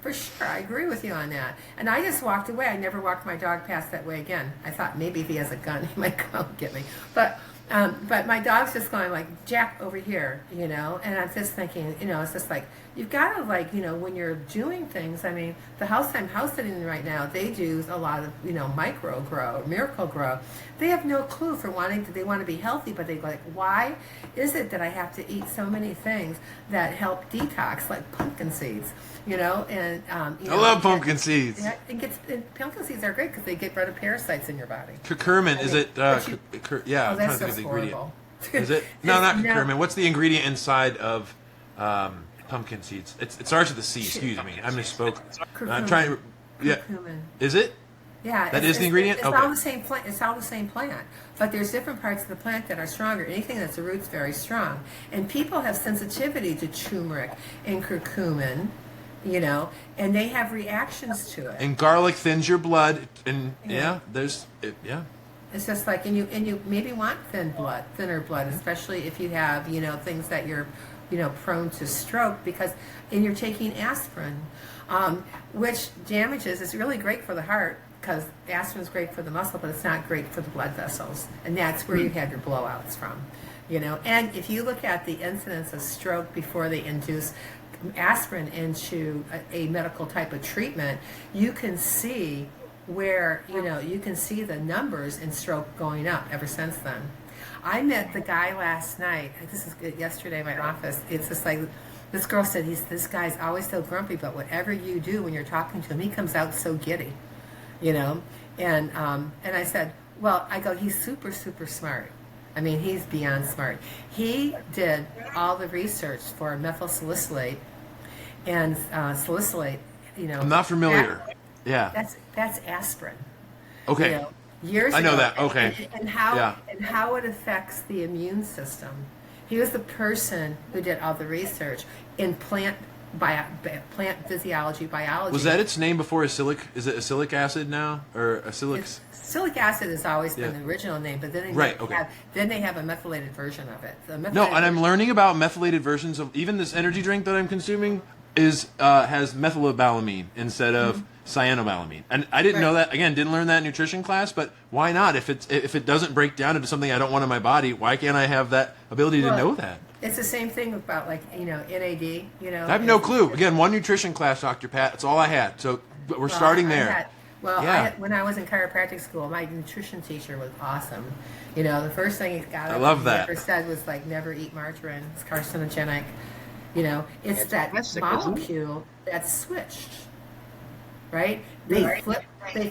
B: For sure. I agree with you on that. And I just walked away. I never walked my dog past that way again. I thought maybe if he has a gun, he might come get me. But my dog's just going like, Jack, over here, and I'm just thinking, it's just like, you've got to when you're doing things, I mean, the house I'm house sitting in right now, they do a lot of, micro grow, miracle grow. They have no clue for they want to be healthy, but they go like, why is it that I have to eat so many things that help detox, like pumpkin seeds? I
C: love pumpkin seeds.
B: Pumpkin seeds are great because they get rid of parasites in your body.
C: Curcumin, is it?
B: That's
C: I'm trying to think of the ingredient.
B: horrible.
C: Is it? No, not curcumin. What's the ingredient inside of pumpkin seeds? It starts with a C. Excuse me, I misspoke. I'm trying.
B: Curcumin.
C: Is it?
B: Yeah,
C: that is the ingredient.
B: It's all the same plant. It's all the same plant, but there's different parts of the plant that are stronger. Anything that's a root's very strong, and people have sensitivity to turmeric and curcumin. And they have reactions to it.
C: And garlic thins your blood, and
B: It's just like, and you maybe want thinner blood, especially if you have, things that you're, prone to stroke and you're taking aspirin, which damages. It's really great for the heart because aspirin is great for the muscle, but it's not great for the blood vessels, and that's where you have your blowouts from, And if you look at the incidence of stroke before they induce aspirin into a medical type of treatment, you can see where, you can see the numbers in stroke going up ever since then. I met the guy last night. This is yesterday in my office. It's just like, this girl said, this guy's always so grumpy, but whatever you do when you're talking to him, he comes out so giddy, And I said, well, I go, he's super, super smart. I mean, he's beyond smart. He did all the research for methyl salicylate and salicylate.
C: I'm not familiar.
B: That's aspirin.
C: Okay.
B: Years
C: I know
B: ago.
C: that. Okay.
B: And how it affects the immune system. He was the person who did all the research in plant physiology, biology.
C: Was that its name before acylic? Is it acylic acid now, or acylic?
B: Acylic acid has always been the original name, but then they have a methylated version of it.
C: No, and I'm learning about methylated versions of even this energy drink that I'm consuming. is has methylobalamin instead of cyanobalamin, and I didn't know that. Again, didn't learn that in nutrition class. But why not? If it doesn't break down into something I don't want in my body, why can't I have that ability to know that?
B: It's the same thing about NAD.
C: I have no clue. Again, one nutrition class, Dr. Pat. That's all I had. So we're starting there.
B: When I was in chiropractic school, my nutrition teacher was awesome. The first thing he got ever said was never eat margarine. It's carcinogenic. It's that molecule that's switched, right? They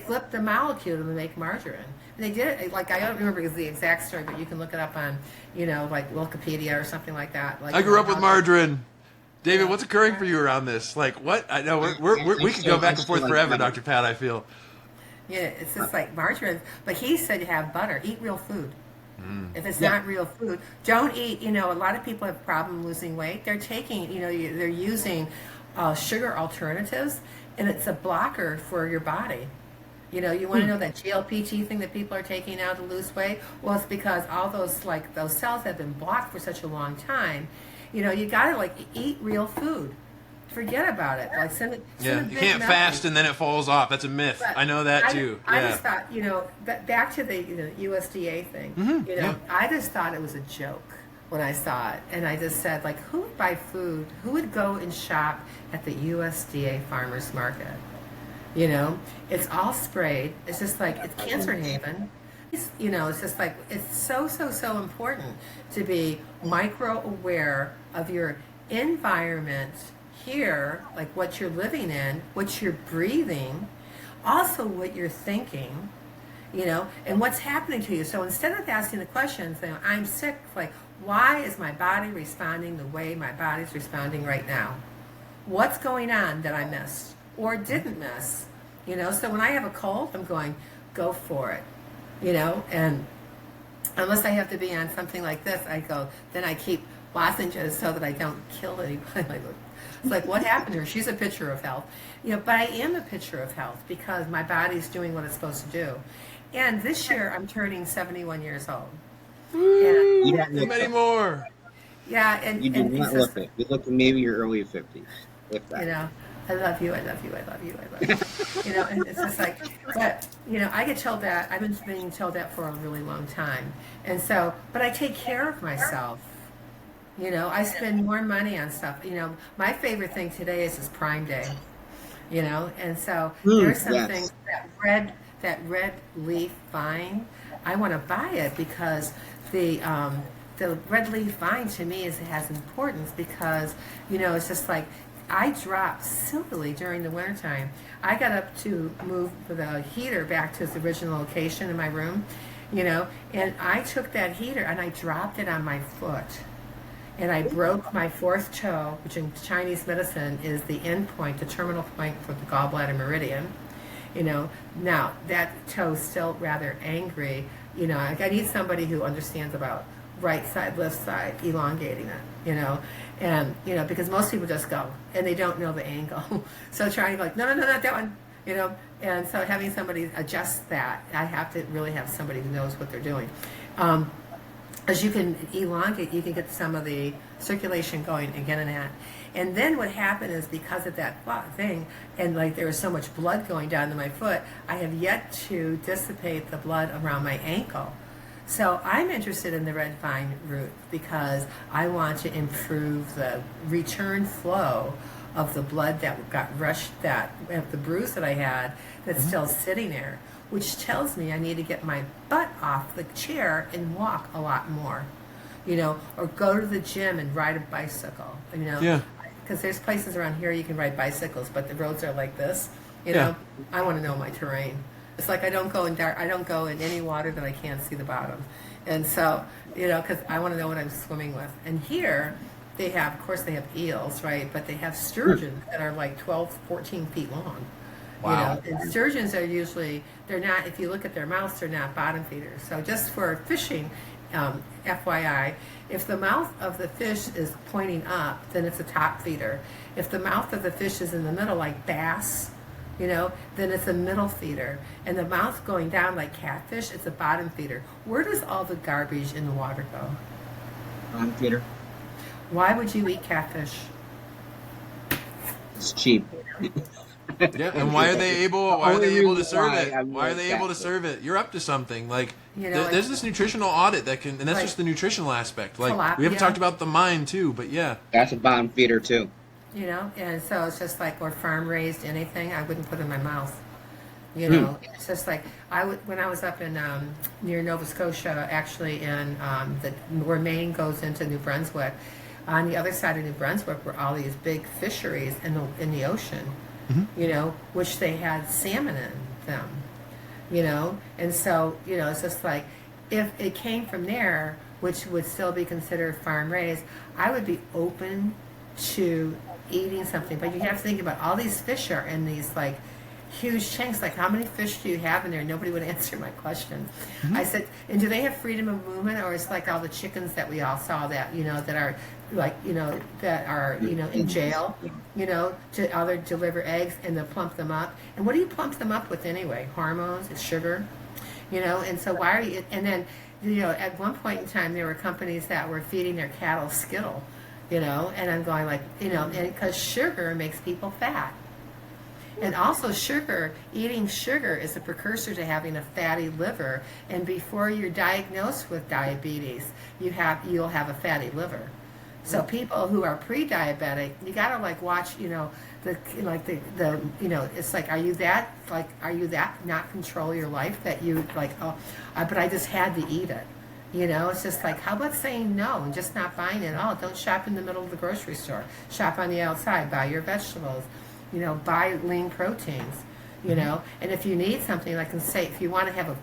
B: flipped the molecule to make margarine. And they did it, I don't remember the exact story, but you can look it up on, Wikipedia or something like that.
C: I grew up with margarine. David, what's occurring for you around this? What? I know we could go back and forth forever, Dr. Pat, I feel.
B: Yeah, it's just like margarine. But he said have butter. Eat real food. If it's not real food, don't eat. A lot of people have problem losing weight. They're taking, they're using sugar alternatives, and it's a blocker for your body. You want to know that GLP-1 thing that people are taking now to lose weight? Well, it's because all those cells have been blocked for such a long time. You got to eat real food. Forget about it.
C: You can't fast and then it falls off. That's a myth. But I know that too.
B: I just thought, back to the USDA thing. I just thought it was a joke when I saw it, and I just said, who would buy food? Who would go and shop at the USDA farmers market? It's all sprayed. It's just it's cancer haven. It's just it's so important to be micro aware of your environment here, what you're living in, what you're breathing, also what you're thinking, and what's happening to you. So instead of asking the questions, I'm sick, why is my body responding the way my body's responding right now? What's going on that I missed or didn't miss? So when I have a cold, I'm going, go for it, and unless I have to be on something like this, then I keep lozenges so that I don't kill anybody. It's what happened to her? She's a picture of health. But I am a picture of health because my body's doing what it's supposed to do. And this year, I'm turning 71 years old.
C: You don't look many more.
B: Yeah, and
A: you do not look it. You look maybe your early 50s. If that.
B: I love you. And it's just but I get told that. I've been being told that for a really long time. And so, but I take care of myself. I spend more money on stuff. My favorite thing today is Prime Day. And so there's some things that red leaf vine. I want to buy it because the red leaf vine to me has importance because it's just I dropped silly during the wintertime. I got up to move the heater back to its original location in my room, and I took that heater and I dropped it on my foot. And I broke my fourth toe, which in Chinese medicine is the end point, the terminal point for the gallbladder meridian. Now that toe's still rather angry. I need somebody who understands about right side, left side, elongating it, and, because most people just go and they don't know the angle. So trying to no, not that one, and so having somebody adjust that, I have to really have somebody who knows what they're doing. As you can elongate, you can get some of the circulation going again and that. And then what happened is because of that thing, and there was so much blood going down to my foot, I have yet to dissipate the blood around my ankle. So I'm interested in the red vine root because I want to improve the return flow of the blood that got rushed, the bruise that I had that's still sitting there, which tells me I need to get my butt off the chair and walk a lot more, or go to the gym and ride a bicycle, because there's places around here you can ride bicycles, but the roads are like this, I want to know my terrain. It's I don't go in any water that I can't see the bottom, and so because I want to know what I'm swimming with. And here they have, of course, they have eels, right? But they have sturgeons that are 12, 14 feet long.
C: Wow.
B: And sturgeons are usually, they're not, if you look at their mouths, they're not bottom feeders. So just for fishing, FYI, if the mouth of the fish is pointing up, then it's a top feeder. If the mouth of the fish is in the middle, like bass, then it's a middle feeder. And the mouth going down like catfish, it's a bottom feeder. Where does all the garbage in the water go?
A: Bottom feeder.
B: Why would you eat catfish?
A: It's cheap.
C: Yeah, and why are they able? Why are
A: Only
C: they able to
A: reason
C: serve
A: why
C: it?
A: I'm
C: Why are
A: like
C: they
A: that,
C: able to
A: but
C: serve it? You're up to something. Like
B: Like,
C: there's this nutritional audit that can, and that's
B: like
C: just the nutritional aspect. Like we haven't
B: tilapia.
C: talked about the mind too, but yeah.
A: that's a bottom feeder too.
B: And so it's just like, or farm raised anything, I wouldn't put in my mouth.
A: Hmm.
B: It's just like I would when I was up in near Nova Scotia, actually in where Maine goes into New Brunswick. On the other side of New Brunswick were all these big fisheries in the ocean, which they had salmon in them, and so it's just like if it came from there, which would still be considered farm raised, I would be open to eating something. But you have to think about all these fish are in these like huge tanks. Like, how many fish do you have in there? Nobody would answer my question. I said, and do they have freedom of movement, or it's like all the chickens that we all saw that that are like that are in jail, to either deliver eggs and to plump them up. And what do you plump them up with anyway? Hormones, it's sugar, And so why are you? And then at one point in time there were companies that were feeding their cattle Skittle, And I'm going like, and because sugar makes people fat. And also eating sugar is a precursor to having a fatty liver. And before you're diagnosed with diabetes, you'll have a fatty liver. So people who are pre-diabetic, you gotta like watch, it's like, are you that not control your life that you like, but I just had to eat it. It's just like, how about saying no and just not buying it? Oh, don't shop in the middle of the grocery store. Shop on the outside. Buy your vegetables. Buy lean proteins, and if you need something, I can say, if you want to have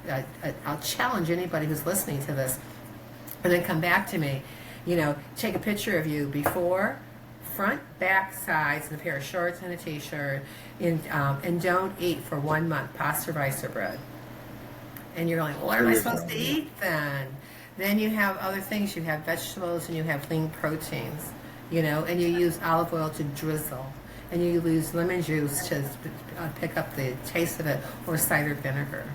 B: I'll challenge anybody who's listening to this, and then come back to me, take a picture of you before, front, back, sides, and a pair of shorts and a t-shirt, and don't eat for 1 month pasta, rice, or bread. And you're like, well, what am I supposed to eat then? Then you have other things. You have vegetables and you have lean proteins, and you use olive oil to drizzle. And you use lemon juice to pick up the taste of it, or cider vinegar.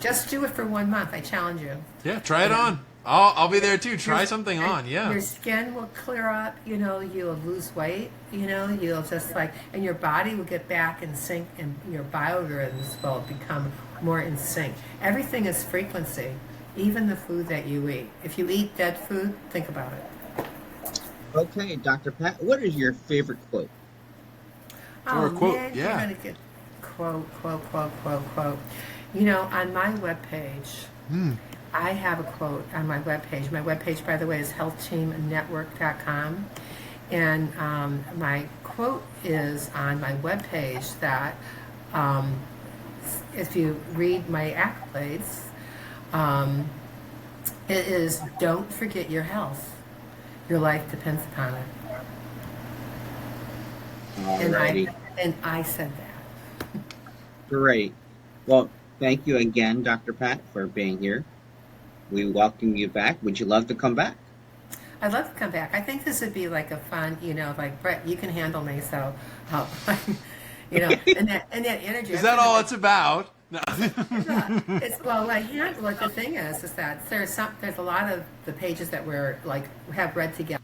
B: Just do it for 1 month. I challenge you.
C: Yeah, try it on. I'll be there too. Try something on. Yeah.
B: Your skin will clear up. You'll lose weight. You'll just like, and your body will get back in sync, and your biorhythms will become more in sync. Everything is frequency, even the food that you eat. If you eat dead food, think about it.
A: Okay, Dr. Pat, what is your favorite quote?
C: Or a quote,
B: Man,
C: yeah.
B: You're gonna get quote. On my webpage, I have a quote on my webpage. My webpage, by the way, is healthteamnetwork.com. And my quote is on my webpage that if you read my accolades, it is, don't forget your health. Your life depends upon it.
A: Alrighty.
B: And I said that.
A: Great. Well, thank you again, Dr. Pat, for being here. We welcome you back. Would you love to come back?
B: I'd love to come back. I think this would be like a fun, like, Brett, you can handle me, so, and that energy.
C: Is that all it's about? No.
B: Well, the thing is that there's a lot of the pages that we're like have read together.